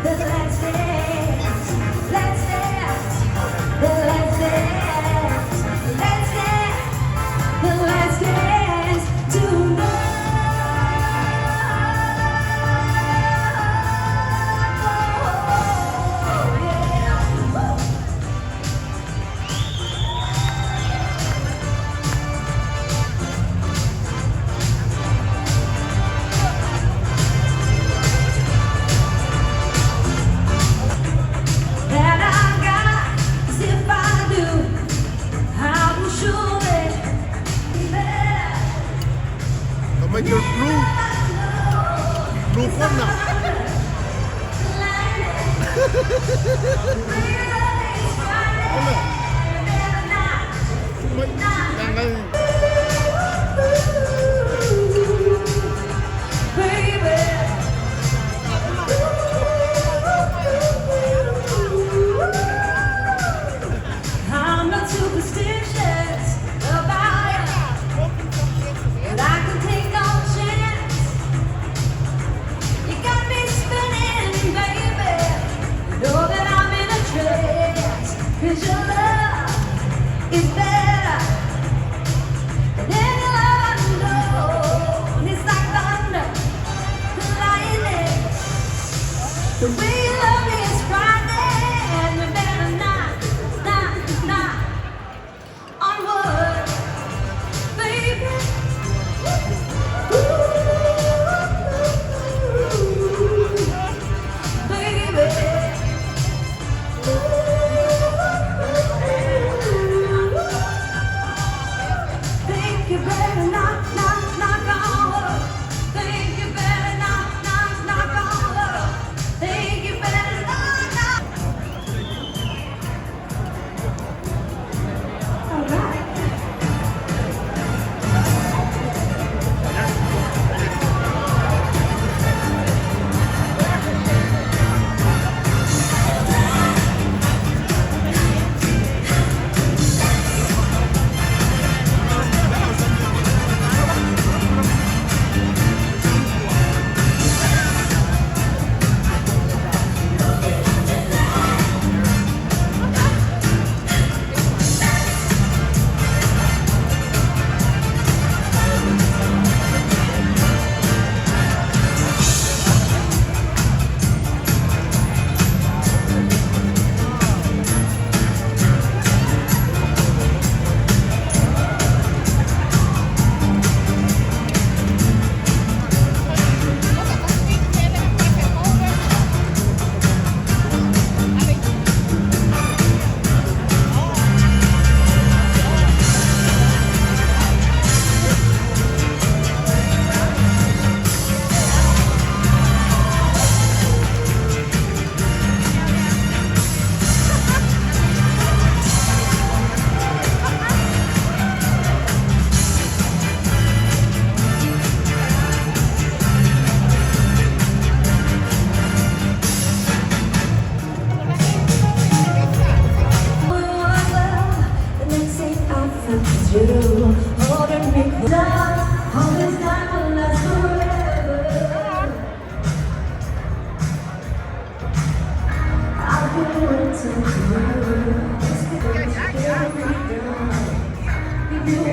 let's dance, let's dance, let's dance, let's dance, let's dance that I got, 'cause if I do, I will surely be better. Make your blue phone na. Ano? Jangan. I'm not superstitious about it, but I can take no chance. You got me spinning, baby. You know that I'm in a trance, 'cause your love is better than any love I know. And it's like thunder, the lightning. The way you love me is frightening. You better not on wood, baby. Think you better not on wood. Think you better not on wood. Think you better not. All right.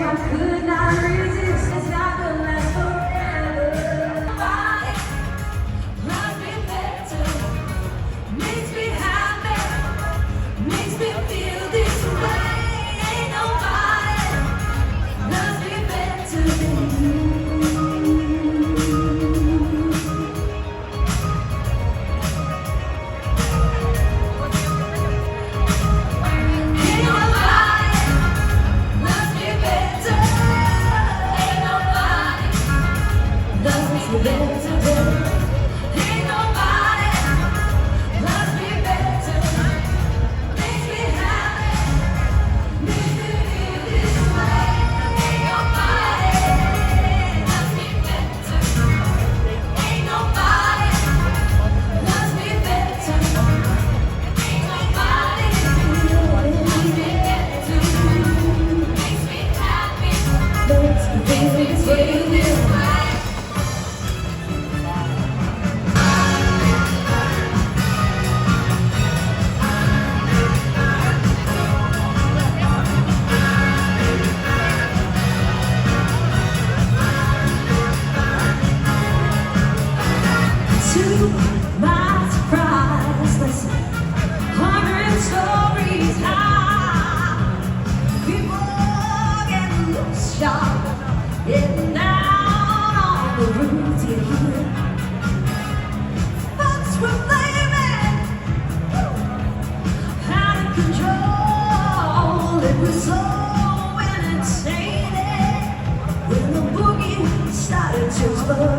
I could not resist. It's not gonna last forever. Nobody loves me better, makes me happy, makes me feel this way. Ain't nobody loves me better than you. Ain't by surprise. There's 100 stories high. People getting loose, shot, getting down on the roof. You hear folks were blaming out of control. It was so entertaining when the boogie started to flow.